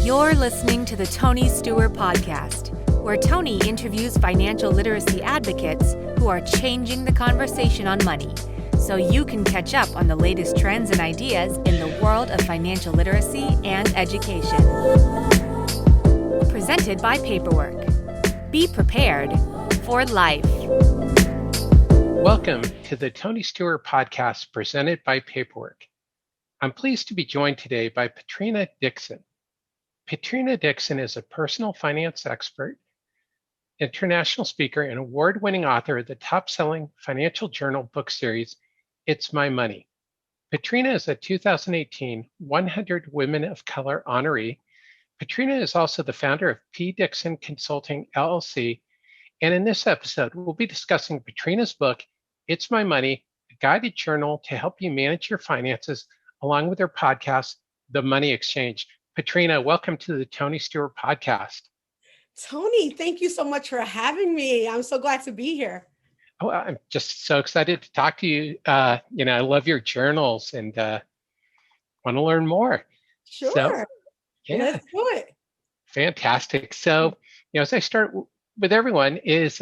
You're listening to the Tony Steuer podcast, where Tony interviews financial literacy advocates who are changing the conversation on money, so you can catch up on the latest trends and ideas in the world of financial literacy and education. Presented by Paperwork. Be prepared for life. Welcome to the Tony Steuer podcast presented by Paperwork. I'm pleased to be joined today by Patrina Dixon. Patrina Dixon is a personal finance expert, international speaker, and award-winning author of the top-selling financial journal book series, It's My Money. Patrina is a 2018 100 Women of Color honoree. Patrina is also the founder of P. Dixon Consulting, LLC, and in this episode, we'll be discussing Patrina's book, It's My Money, a guided journal to help you manage your finances, along with her podcast, The Money Exchange. Patrina, welcome to the Tony Steuer podcast. Tony, thank you so much for having me. I'm so glad to be here. Oh, I'm just so excited to talk to you. I love your journals and want to learn more. Sure. So, yeah. Let's do it. Fantastic. So, as I start with everyone is,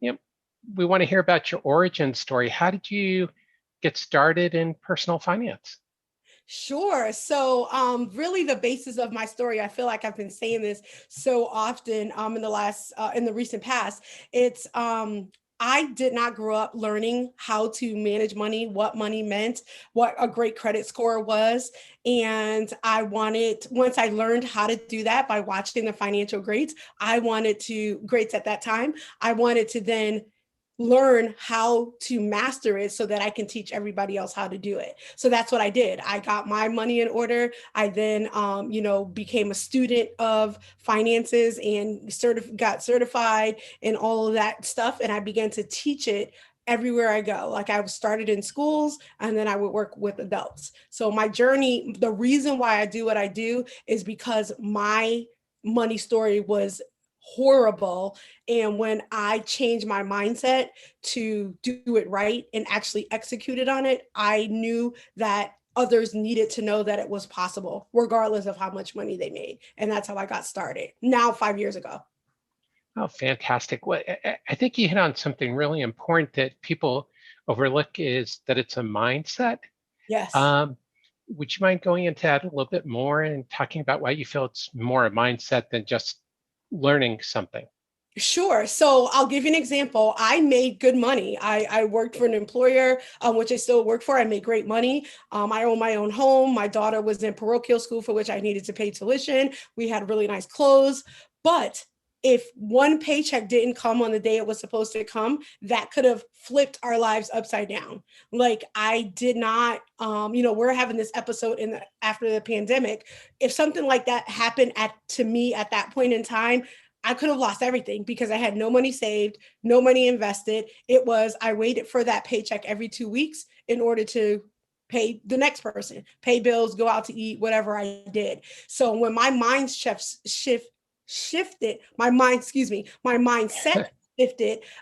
we want to hear about your origin story. How did you get started in personal finance? Sure. So really the basis of my story, I feel like I've been saying this so often in the recent past, it's I did not grow up learning how to manage money, what money meant, what a great credit score was. And once I learned how to do that by watching the financial greats, greats at that time, I wanted to then learn how to master it so that I can teach everybody else how to do it. So that's what I did. I got my money in order. I then, became a student of finances and got certified and all of that stuff. And I began to teach it everywhere I go. Like I started in schools and then I would work with adults. So my journey, the reason why I do what I do is because my money story was horrible. And when I changed my mindset to do it right and actually executed on it, I knew that others needed to know that it was possible, regardless of how much money they made. And that's how I got started now 5 years ago. Oh, fantastic. Well, I think you hit on something really important that people overlook is that it's a mindset. Yes. Would you mind going into that a little bit more and talking about why you feel it's more a mindset than just learning something? Sure. So I'll give you an example. I made good money. I worked for an employer, which I still work for. I made great money. I own my own home. My daughter was in parochial school for which I needed to pay tuition. We had really nice clothes. But if one paycheck didn't come on the day it was supposed to come, that could have flipped our lives upside down. Like I did not, we're having this episode after the pandemic. If something like that happened to me at that point in time, I could have lost everything because I had no money saved, no money invested. I waited for that paycheck every 2 weeks in order to pay the next person, pay bills, go out to eat, whatever I did. So when my mindset shifted,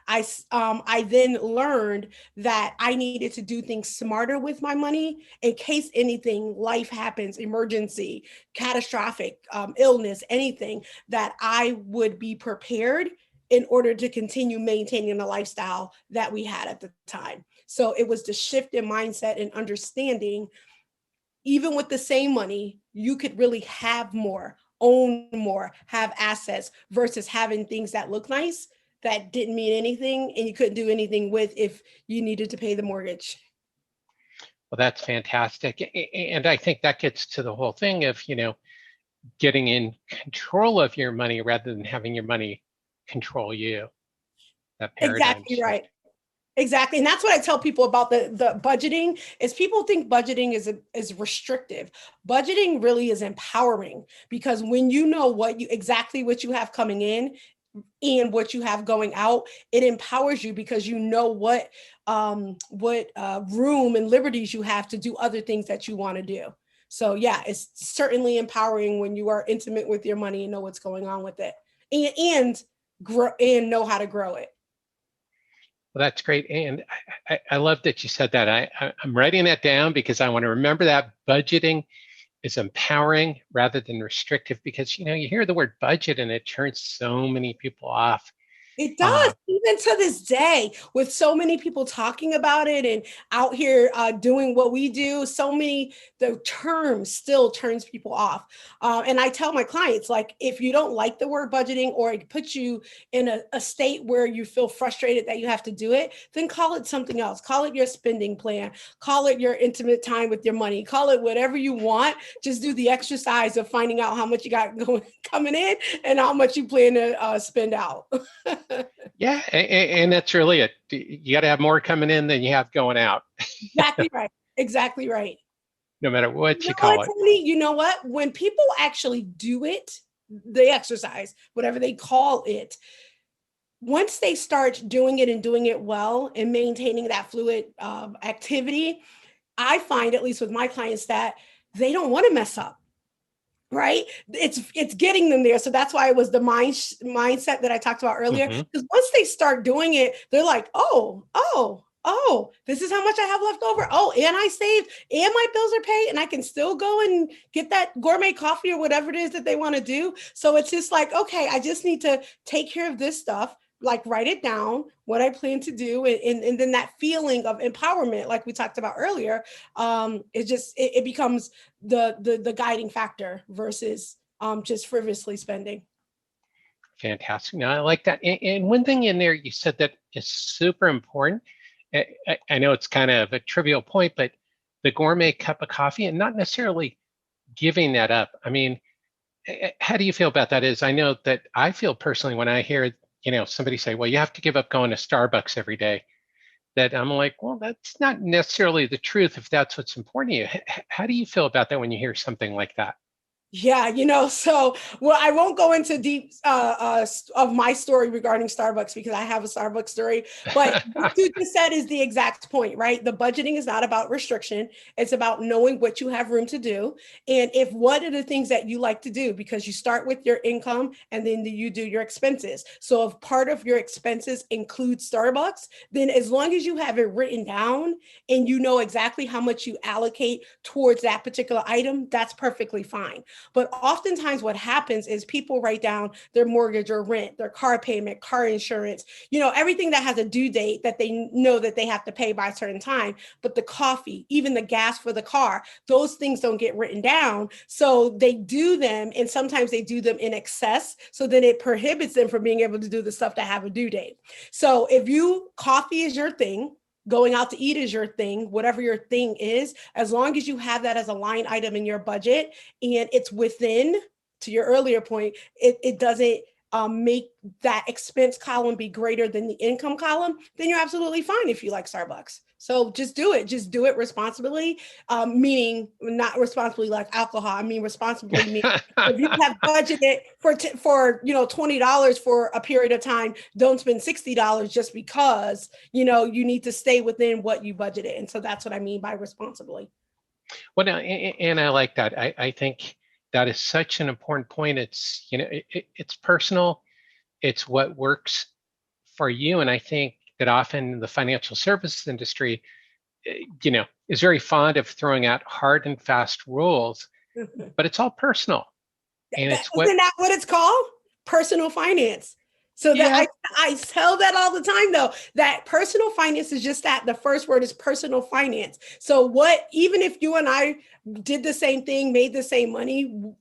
I then learned that I needed to do things smarter with my money in case anything, life happens, emergency, catastrophic, illness, anything, that I would be prepared in order to continue maintaining the lifestyle that we had at the time. So it was the shift in mindset and understanding, even with the same money, you could really have more, own more, have assets versus having things that look nice that didn't mean anything and you couldn't do anything with if you needed to pay the mortgage. Well, that's fantastic. And I think that gets to the whole thing of, getting in control of your money rather than having your money control you. That paradigm Exactly shift. Right. Exactly. And that's what I tell people about the budgeting is people think budgeting is restrictive. Budgeting really is empowering because when you know exactly what you have coming in and what you have going out, it empowers you because you know what room and liberties you have to do other things that you want to do. So yeah, it's certainly empowering when you are intimate with your money and know what's going on with it and grow and know how to grow it. Well, that's great. And I love that you said that. I'm writing that down because I want to remember that budgeting is empowering rather than restrictive, because you hear the word budget and it turns so many people off. It Uh, does, even to this day, with so many people talking about it and out here doing what we do. The term still turns people off. And I tell my clients, like, if you don't like the word budgeting, or it puts you in a state where you feel frustrated that you have to do it, then call it something else. Call it your spending plan. Call it your intimate time with your money. Call it whatever you want. Just do the exercise of finding out how much you got coming in and how much you plan to spend out. yeah, and that's really it. You got to have more coming in than you have going out, Exactly right. Exactly right. no matter You what know you what, call it. Tony? You know what? When people actually do it, the exercise, whatever they call it, once they start doing it and doing it well and maintaining that fluid activity, I find, at least with my clients, that they don't want to mess up. Right, it's getting them there. So that's why it was the mindset that I talked about earlier, Hmm. because once they start doing it, they're like, oh, this is how much I have left over. Oh, and I saved, and my bills are paid, and I can still go and get that gourmet coffee or whatever it is that they want to do. So it's just like, okay, I just need to take care of this stuff, like write it down, what I plan to do, and then that feeling of empowerment, like we talked about earlier, it becomes the guiding factor versus just frivolously spending. Fantastic. Now, I like that. And one thing in there you said that is super important. I know it's kind of a trivial point, but the gourmet cup of coffee, and not necessarily giving that up. I mean, how do you feel about that? I know that I feel personally when I hear, somebody say, well, you have to give up going to Starbucks every day, that I'm like, well, that's not necessarily the truth if that's what's important to you. How do you feel about that when you hear something like that? Yeah, so, well, I won't go into deep of my story regarding Starbucks, because I have a Starbucks story. But what you just said is the exact point, right? The budgeting is not about restriction. It's about knowing what you have room to do. And if what are the things that you like to do, because you start with your income and then you do your expenses. So if part of your expenses include Starbucks, then as long as you have it written down and you know exactly how much you allocate towards that particular item, that's perfectly fine. But oftentimes what happens is people write down their mortgage or rent, their car payment, car insurance, everything that has a due date that they know that they have to pay by a certain time. But the coffee, even the gas for the car, those things don't get written down. So they do them, and sometimes they do them in excess. So then it prohibits them from being able to do the stuff that have a due date. So if coffee is your thing, going out to eat is your thing, whatever your thing is, as long as you have that as a line item in your budget and it's within, to your earlier point, it doesn't make that expense column be greater than the income column, then you're absolutely fine if you like Starbucks. So just do it responsibly, meaning not responsibly like alcohol. I mean responsibly meaning if you have budgeted for $20 for a period of time, don't spend $60 just because you need to stay within what you budgeted. And so that's what I mean by responsibly. Well, and I like that. I think that is such an important point. It's it's personal. It's what works for you, and I think that often the financial services industry, is very fond of throwing out hard and fast rules, but it's all personal, and it's Isn't that what it's called? Personal finance. So that yeah. I tell that all the time, though, that personal finance is just that. The first word is personal finance. So even if you and I did the same thing, made the same money,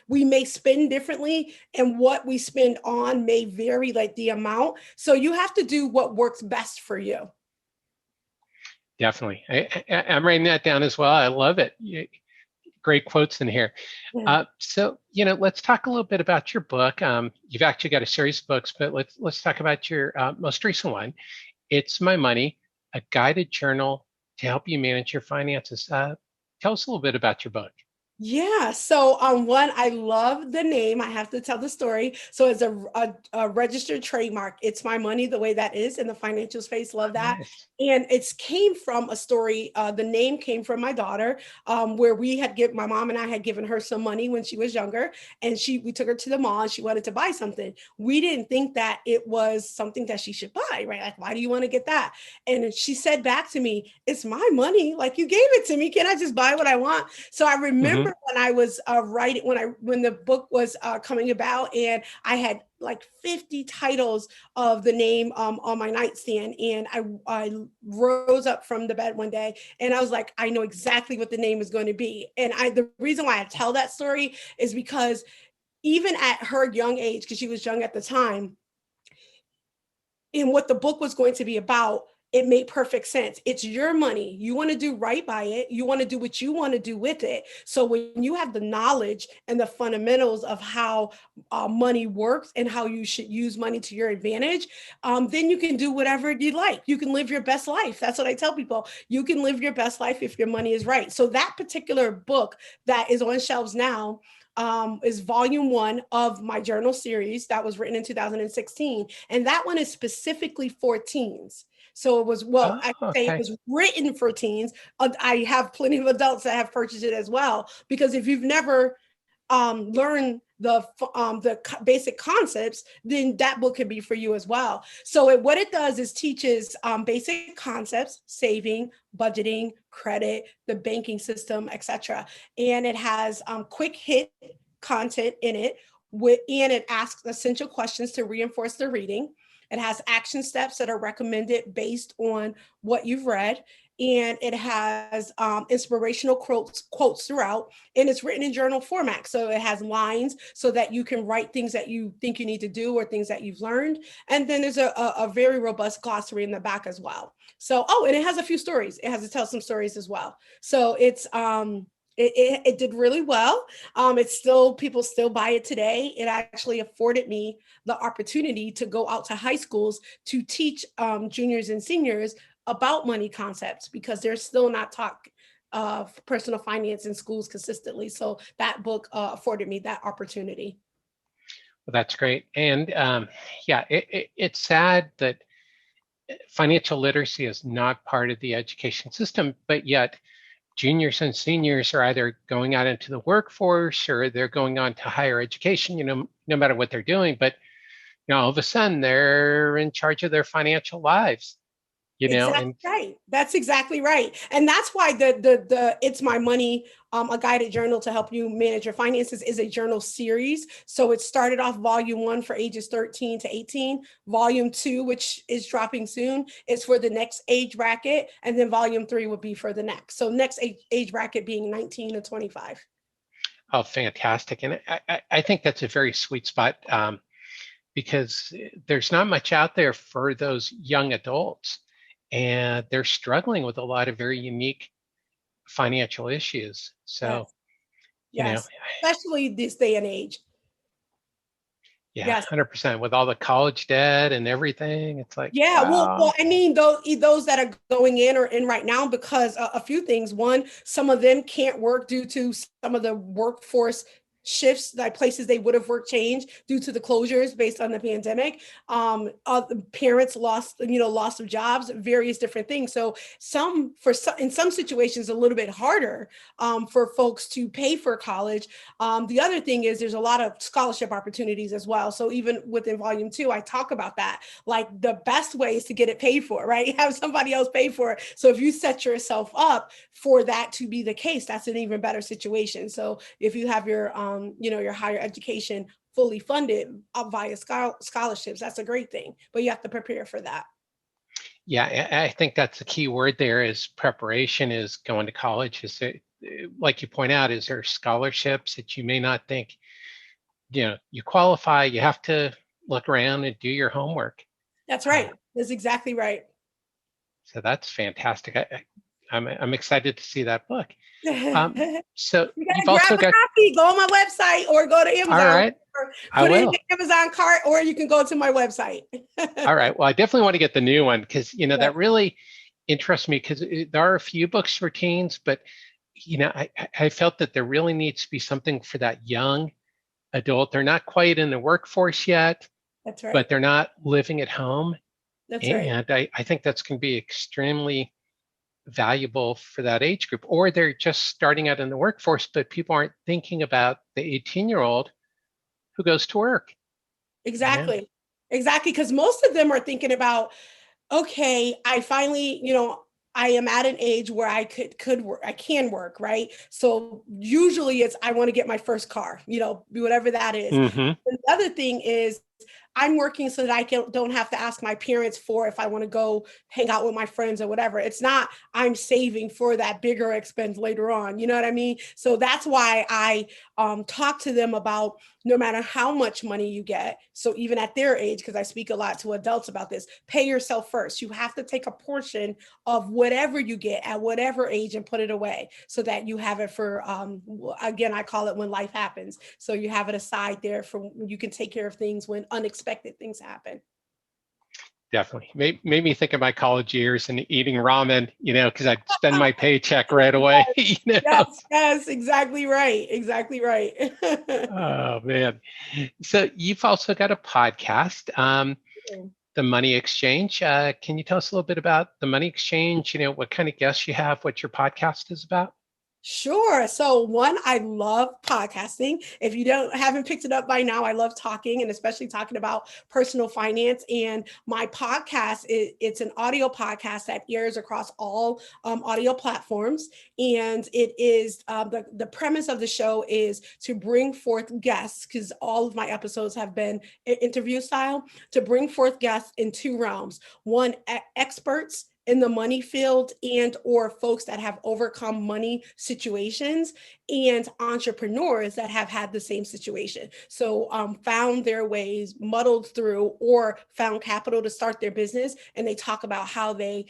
we may spend differently, and what we spend on may vary, like the amount. So you have to do what works best for you. Definitely. I'm writing that down as well. I love it. Great quotes in here. So, let's talk a little bit about your book. You've actually got a series of books, but let's talk about your most recent one. It's My Money, a guided journal to help you manage your finances. Tell us a little bit about your book. Yeah. So one, I love the name. I have to tell the story. So it's a registered trademark. It's My Money, the way that is in the financial space. Love that. Nice. And it's came from a story. The name came from my daughter, where my mom and I had given her some money when she was younger, and we took her to the mall and she wanted to buy something. We didn't think that it was something that she should buy, right? Like, why do you want to get that? And she said back to me, it's my money. Like, you gave it to me. Can I just buy what I want? So I remember remember when I was writing, when the book was coming about, and I had like 50 titles of the name on my nightstand, and I rose up from the bed one day, and I was like, I know exactly what the name is going to be. And the reason why I tell that story is because even at her young age, because she was young at the time, in what the book was going to be about, it made perfect sense. It's your money. You want to do right by it. You want to do what you want to do with it. So when you have the knowledge and the fundamentals of how money works and how you should use money to your advantage, then you can do whatever you like. You can live your best life. That's what I tell people. You can live your best life if your money is right. So that particular book that is on shelves now is volume 1 of my journal series that was written in 2016. And that one is specifically for teens. So it was, well, I could say it was written for teens. I have plenty of adults that have purchased it as well, because if you've never learned the basic concepts, then that book could be for you as well. So what it does is teaches basic concepts: saving, budgeting, credit, the banking system, etc. And it has quick hit content in it, and it asks essential questions to reinforce the reading. It has action steps that are recommended based on what you've read. And it has inspirational quotes throughout, and it's written in journal format. So it has lines so that you can write things that you think you need to do or things that you've learned. And then there's a very robust glossary in the back as well. So, and it has a few stories. It has to tell some stories as well. So it's, it did really well. It's still, people still buy it today. It actually afforded me the opportunity to go out to high schools to teach juniors and seniors about money concepts, because they're still not taught personal finance in schools consistently. So that book afforded me that opportunity. Well, that's great. And yeah, it's sad that financial literacy is not part of the education system, but yet juniors and seniors are either going out into the workforce or they're going on to higher education, no matter what they're doing. But all of a sudden they're in charge of their financial lives. Exactly right. That's exactly right. And that's why the It's My Money, a guided journal to help you manage your finances, is a journal series. So it started off volume 1 for ages 13 to 18. Volume 2, which is dropping soon, is for the next age bracket. And then volume 3 would be for the next. So next age bracket being 19 to 25. Oh, fantastic. And I think that's a very sweet spot because there's not much out there for those young adults. And they're struggling with a lot of very unique financial issues. So, yes. Especially this day and age. Yeah, yes. 100%. With all the college debt and everything, it's like, yeah. wow. Well, I mean, those that are going in or in right now, because a few things. One, some of them can't work due to some of the workforce shifts, like places they would have worked change due to the closures based on the pandemic. Parents lost of jobs, various different things. So in some situations, a little bit harder for folks to pay for college. The other thing is there's a lot of scholarship opportunities as well. So even within volume 2, I talk about that. Like the best way is to get it paid for, right? Have somebody else pay for it. So if you set yourself up for that to be the case, that's an even better situation. So if you have your higher education fully funded via scholarships, that's a great thing, but you have to prepare for that. Yeah, I think that's the key word there is preparation, is going to college. Is it, like you point out, is there scholarships that you may not think, you qualify, you have to look around and do your homework. That's right. That's exactly right. So that's fantastic. I'm excited to see that book. So you've also got a copy. Go on my website or go to Amazon. All right. Put it in the Amazon cart, or you can go to my website. All right. Well, I definitely want to get the new one because, that really interests me, because there are a few books for teens, but, I felt that there really needs to be something for that young adult. They're not quite in the workforce yet. That's right. But they're not living at home. That's right. And I think that's going to be extremely valuable for that age group. Or they're just starting out in the workforce, but people aren't thinking about the 18-year-old who goes to work. Exactly. Exactly. Because most of them are thinking about, okay, I finally, I am at an age where I could work, I can work, right? So usually it's, I want to get my first car, whatever that is. Mm-hmm. And the other thing is I'm working so that don't have to ask my parents for if I want to go hang out with my friends or whatever. It's not, I'm saving for that bigger expense later on. You know what I mean? So that's why I talk to them about, no matter how much money you get. So even at their age, because I speak a lot to adults about this, pay yourself first. You have to take a portion of whatever you get at whatever age and put it away so that you have it for, again, I call it when life happens. So you have it aside there for, you can take care of things when unexpected things happen. Definitely. Made me think of my college years and eating ramen, because I'd spend my paycheck right away. Yes, exactly right. Exactly right. Oh, man. So you've also got a podcast, The Money Exchange. Can you tell us a little bit about The Money Exchange? What kind of guests you have, what your podcast is about? Sure. So one, I love podcasting. If you haven't picked it up by now, I love talking, and especially talking about personal finance. And my podcast, it's an audio podcast that airs across all audio platforms. And it is the premise of the show is to bring forth guests, because all of my episodes have been interview style, to bring forth guests in two realms. One, experts in the money field and or folks that have overcome money situations, and entrepreneurs that have had the same situation. So found their ways, muddled through, or found capital to start their business. And they talk about how they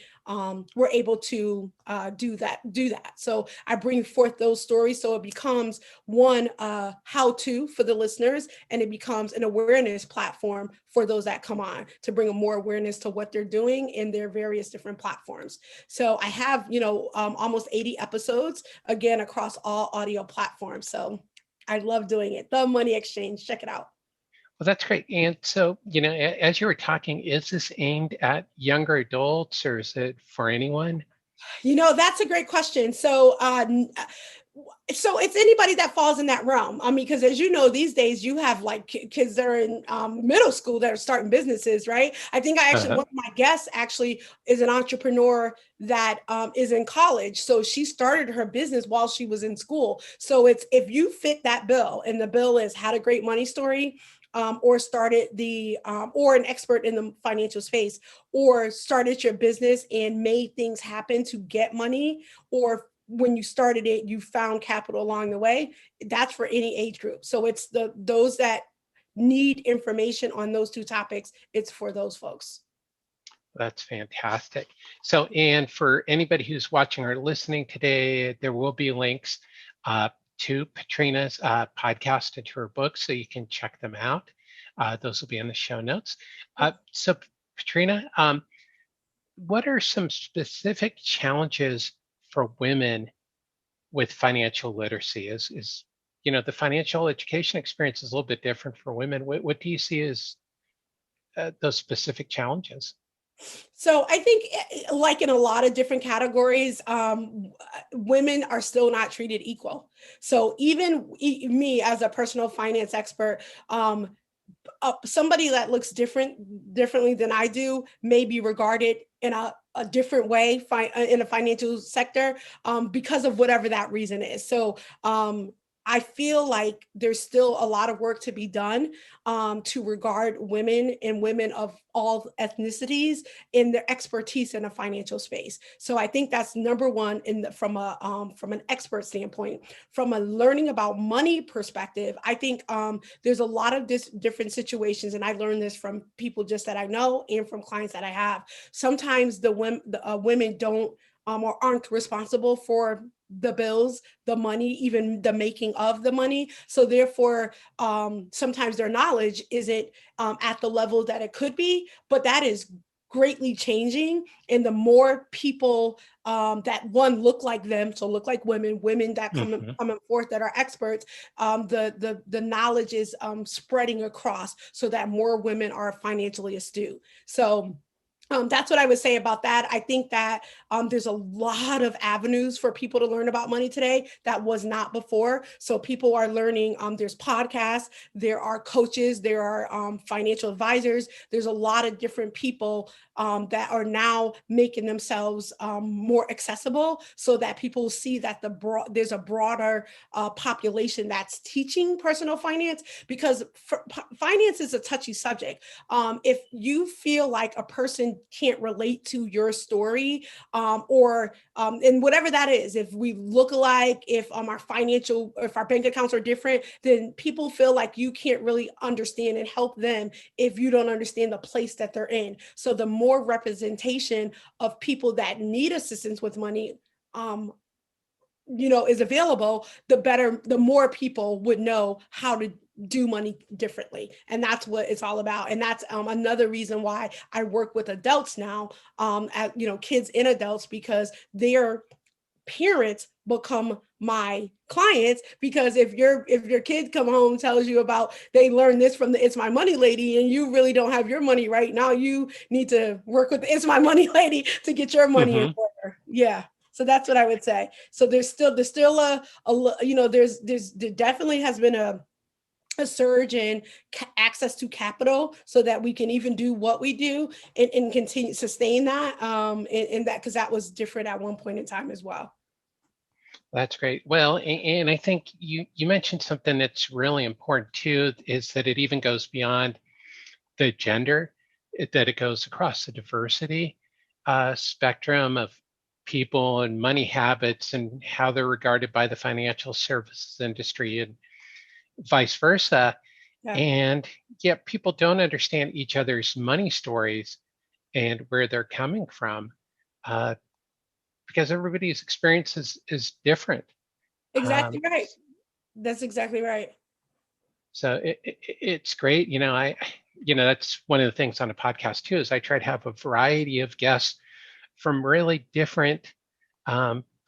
were able to do that. So I bring forth those stories. So it becomes one how-to for the listeners, and it becomes an awareness platform for those that come on to bring a more awareness to what they're doing in their various different platforms. So I have, almost 80 episodes, again, across all audio platforms. So I love doing it. The Money Exchange, check it out. Well, that's great. And so, as you were talking, is this aimed at younger adults or is it for anyone? That's a great question. So it's anybody that falls in that realm. I mean, because as you know, these days you have like kids that are in middle school that are starting businesses, right? I think one of my guests actually is an entrepreneur that is in college. So she started her business while she was in school. So it's, if you fit that bill, and the bill is had a great money story, or started or an expert in the financial space, or started your business and made things happen to get money, or when you started it, you found capital along the way. That's for any age group. So it's those that need information on those two topics. It's for those folks. That's fantastic. So, and for anybody who's watching or listening today, there will be links to Patrina's podcast and to her book, so you can check them out. Those will be in the show notes. So, Patrina, what are some specific challenges for women with financial literacy? Is the financial education experience is a little bit different for women. What do you see as those specific challenges? So I think, like in a lot of different categories, women are still not treated equal. So even me as a personal finance expert, somebody that looks differently than I do may be regarded in a different way in a financial sector because of whatever that reason is. So I feel like there's still a lot of work to be done to regard women and women of all ethnicities in their expertise in a financial space. So I think that's number one from an expert standpoint. From a learning about money perspective, I think there's a lot of different situations, and I learned this from people just that I know and from clients that I have. Sometimes the women don't or aren't responsible for the bills, the money, even the making of the money. So therefore, sometimes their knowledge isn't at the level that it could be, but that is greatly changing. And the more people that look like them, so look like women that coming forth that are experts, the knowledge is spreading across so that more women are financially astute. So That's what I would say about that. I think that there's a lot of avenues for people to learn about money today that was not before. So people are learning. There's podcasts, there are coaches, there are financial advisors. There's a lot of different people that are now making themselves more accessible, so that people see that there's a broader population that's teaching personal finance, because finance is a touchy subject. If you feel like a person can't relate to your story, or and whatever that is, if we look alike, if if our bank accounts are different, then people feel like you can't really understand and help them if you don't understand the place that they're in. So the more representation of people that need assistance with money, is available, the better, the more people would know how to do money differently. And that's what it's all about. And that's another reason why I work with adults now, kids and adults, because their parents become my clients. Because if your kid come home tells you about, they learned this from the It's My Money lady, and you really don't have your money right now, you need to work with the It's My Money lady to get your money in order. Yeah. So that's what I would say. So there's still there definitely has been a surge in access to capital, so that we can even do what we do, and continue sustain that, and that, because that was different at one point in time as well. That's great. Well, and I think you mentioned something that's really important too, is that it even goes beyond the gender, that it goes across the diversity spectrum of people and money habits and how they're regarded by the financial services industry and vice versa. Yeah. And yet people don't understand each other's money stories and where they're coming from, because everybody's experience is different. Exactly right. That's exactly right. So it's great. That's one of the things on a podcast too, is I try to have a variety of guests from really different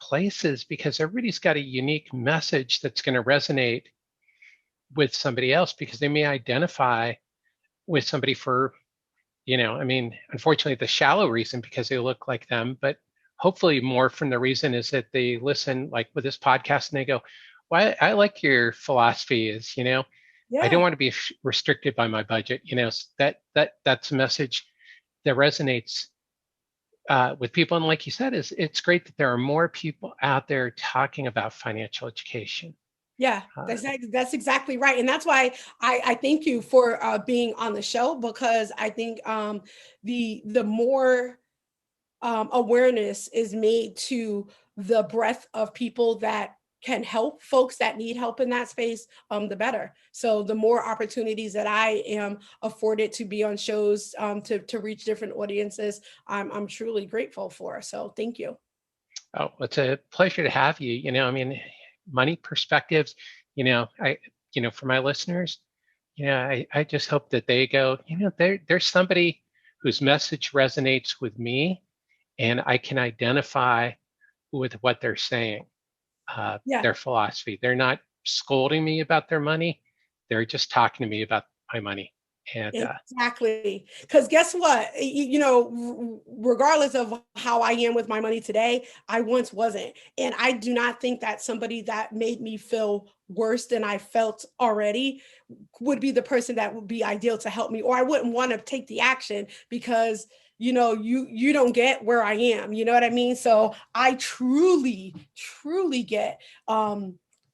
places, because everybody's got a unique message that's going to resonate with somebody else, because they may identify with somebody for, unfortunately, the shallow reason because they look like them, but hopefully more from the reason is that they listen, like with this podcast, and they go, well, I like your philosophy is, I don't Yeah. want to be restricted by my budget. That's a message that resonates with people. And like you said, it's great that there are more people out there talking about financial education. Yeah, that's exactly right. And that's why I thank you for being on the show, because I think the more awareness is made to the breadth of people that can help folks that need help in that space, the better. So the more opportunities that I am afforded to be on shows, to reach different audiences, I'm truly grateful for. So thank you. Oh, it's a pleasure to have you. Money perspectives, for my listeners, I just hope that they go, there's somebody whose message resonates with me, and I can identify with what they're saying, Yeah. their philosophy. They're not scolding me about their money. They're just talking to me about my money. And Exactly. Because guess what? Regardless of how I am with my money today, I once wasn't. And I do not think that somebody that made me feel worse than I felt already would be the person that would be ideal to help me, or I wouldn't want to take the action, because you don't get where I am. You know what I mean? So I truly get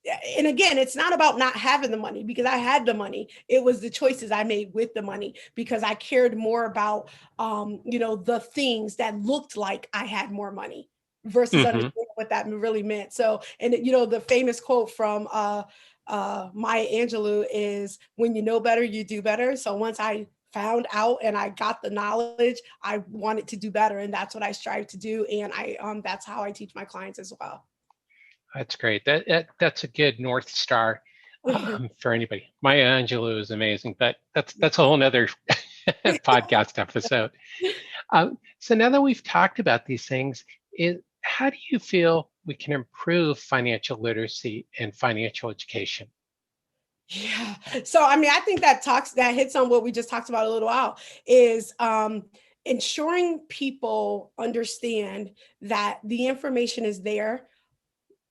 and again, it's not about not having the money, because I had the money. It was the choices I made with the money, because I cared more about, the things that looked like I had more money versus understanding what that really meant. So, and the famous quote from Maya Angelou is, when you know better, you do better. So once I found out and I got the knowledge, I wanted to do better. And that's what I strive to do. And that's how I teach my clients as well. That's great. That's a good North Star for anybody. Maya Angelou is amazing, but that's a whole nother podcast episode. So now that we've talked about these things, how do you feel we can improve financial literacy and financial education? Yeah. So I mean, I think that hits on what we just talked about a little while, is ensuring people understand that the information is there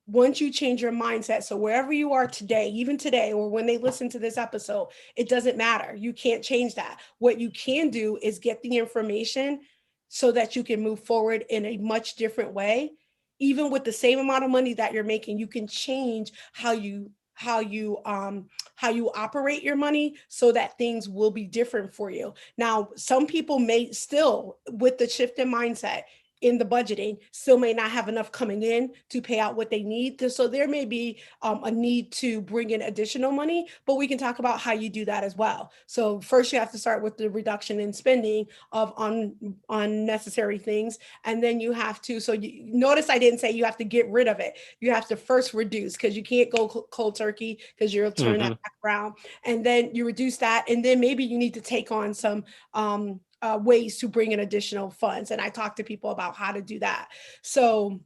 once you change your mindset. So wherever you are today, even today, or when they listen to this episode, it doesn't matter. You can't change that. What you can do is get the information so that you can move forward in a much different way. Even with the same amount of money that you're making, you can change how you operate your money so that things will be different for you. Now, some people may still, with the shift in mindset in the budgeting, still may not have enough coming in to pay out what they need. So there may be a need to bring in additional money, but we can talk about how you do that as well. So first you have to start with the reduction in spending of unnecessary things. And then you have to, so you notice I didn't say you have to get rid of it. You have to first reduce, because you can't go cold turkey, because you'll turn that back around. And then you reduce that. And then maybe you need to take on some ways to bring in additional funds. And I talk to people about how to do that. So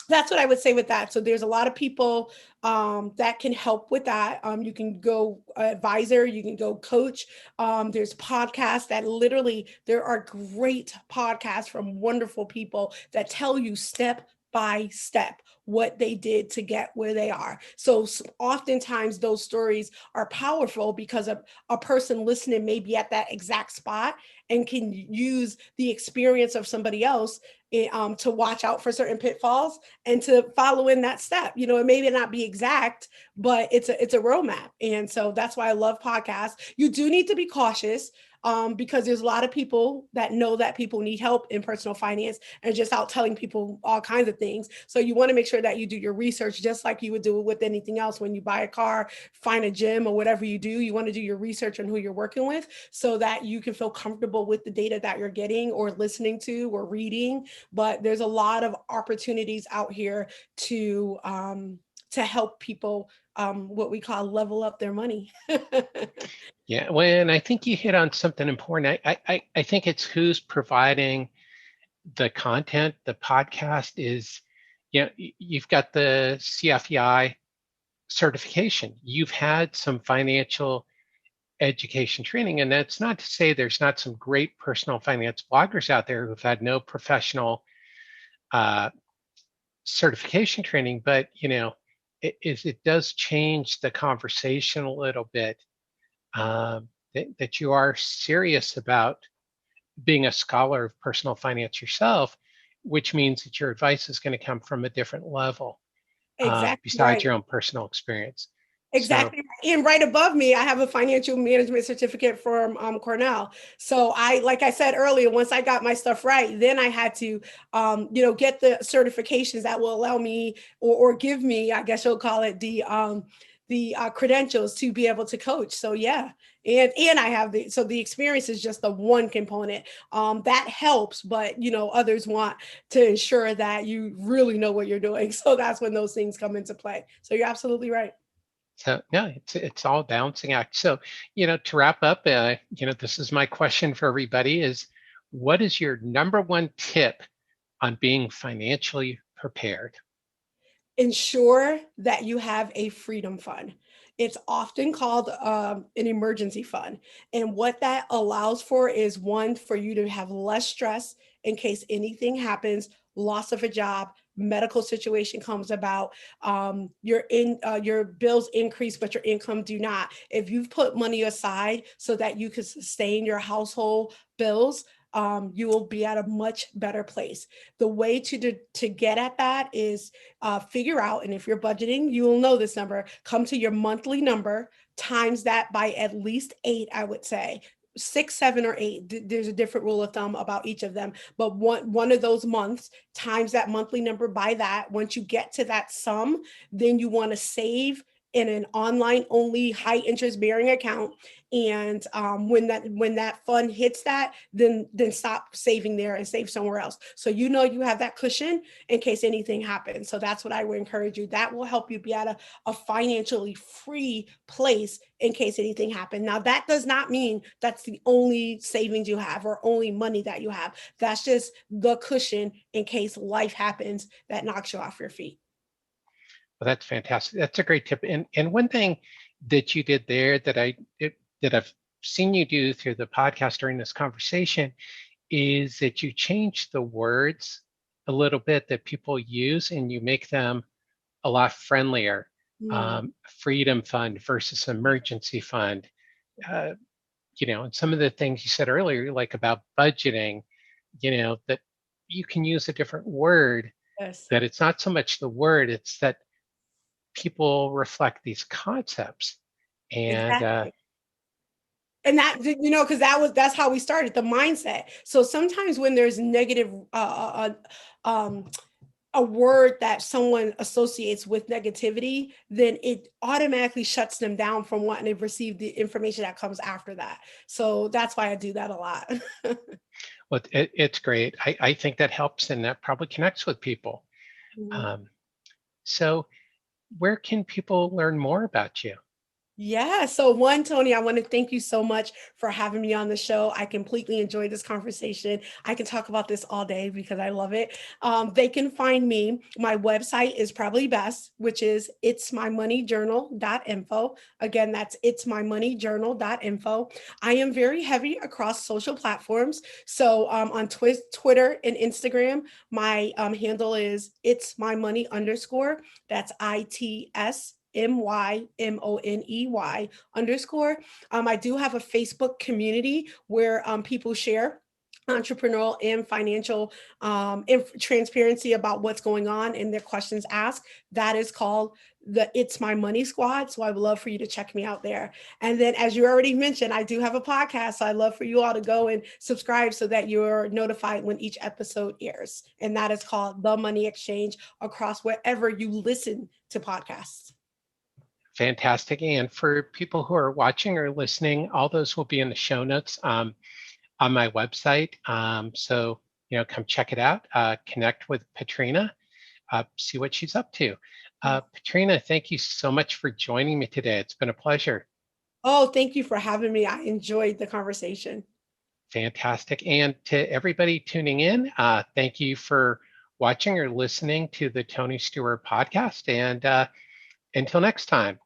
that's what I would say with that. So there's a lot of people that can help with that. You can go advisor, you can go coach. There's podcasts that literally, there are great podcasts from wonderful people that tell you step by step what they did to get where they are. So oftentimes those stories are powerful because a person listening may be at that exact spot and can use the experience of somebody else to watch out for certain pitfalls and to follow in that step. It may not be exact, but it's a roadmap. And so that's why I love podcasts. You do need to be cautious because there's a lot of people that know that people need help in personal finance and just out telling people all kinds of things. So you want to make sure that you do your research, just like you would do with anything else. When you buy a car, find a gym, or whatever you do, you want to do your research on who you're working with so that you can feel comfortable with the data that you're getting or listening to or reading. But there's a lot of opportunities out here to help people what we call level up their money. Yeah, well, and I think you hit on something important. I think it's who's providing the content. The podcast is, you've got the CFEI certification. You've had some financial education training, and that's not to say there's not some great personal finance bloggers out there who've had no professional certification training, but it does change the conversation a little bit. That you are serious about being a scholar of personal finance yourself, which means that your advice is going to come from a different level Exactly besides right. your own personal experience. So, Exactly. And right above me, I have a financial management certificate from Cornell. So like I said earlier, once I got my stuff right, then I had to, get the certifications that will allow me or give me, I guess you'll call it the credentials to be able to coach. So yeah. And I have the experience is just the one component that helps, but others want to ensure that you really know what you're doing. So that's when those things come into play. So you're absolutely right. so no, it's all balancing act. So, to wrap up, this is my question for everybody: is what is your number one tip on being financially prepared? Ensure that you have a freedom fund. It's often called an emergency fund. And what that allows for is one, for you to have less stress in case anything happens, loss of a job, medical situation comes about, your bills increase, but your income do not. If you've put money aside so that you can sustain your household bills, you will be at a much better place. The way to get at that is figure out, and if you're budgeting, you will know this number, come to your monthly number, times that by at least 8, I would say. 6, 7, or 8. There's a different rule of thumb about each of them, but one of those months times that monthly number by that. Once you get to that sum, then you want to save in an online only high interest bearing account. And when that fund hits that, then stop saving there and save somewhere else. So you have that cushion in case anything happens. So that's what I would encourage you. That will help you be at a financially free place in case anything happens. Now, that does not mean that's the only savings you have or only money that you have. That's just the cushion in case life happens that knocks you off your feet. Well, that's fantastic. That's a great tip. And one thing that you did there that I've seen you do through the podcast during this conversation is that you change the words a little bit that people use and you make them a lot friendlier. Mm, Freedom fund versus emergency fund. Uh, and some of the things you said earlier, like about budgeting, that you can use a different word, yes, that it's not so much the word, it's that people reflect these concepts. And exactly. And that, because that's how we started, the mindset. So sometimes when there's negative a word that someone associates with negativity, then it automatically shuts them down from wanting to receive the information that comes after that. So that's why I do that a lot. well, it's great. I think that helps and that probably connects with people. Mhm. Um, so, where can people learn more about you? Yeah. So, one, Tony, I want to thank you so much for having me on the show. I completely enjoyed this conversation. I can talk about this all day because I love it. They can find me. My website is probably best, which is itsmymoneyjournal.info. Again, that's itsmymoneyjournal.info. I am very heavy across social platforms. So, on Twitter and Instagram, my handle is it's my money underscore. That's ITSMYMONEY _. I do have a Facebook community where people share entrepreneurial and financial transparency about what's going on and their questions asked. That is called the It's My Money Squad. So I would love for you to check me out there. And then, as you already mentioned, I do have a podcast. So I'd love for you all to go and subscribe so that you're notified when each episode airs. And that is called The Money Exchange, across wherever you listen to podcasts. Fantastic. And for people who are watching or listening, all those will be in the show notes on my website. So, come check it out, connect with Patrina, see what she's up to. Patrina, thank you so much for joining me today. It's been a pleasure. Oh, thank you for having me. I enjoyed the conversation. Fantastic. And to everybody tuning in, thank you for watching or listening to the Tony Steuer podcast. And until next time.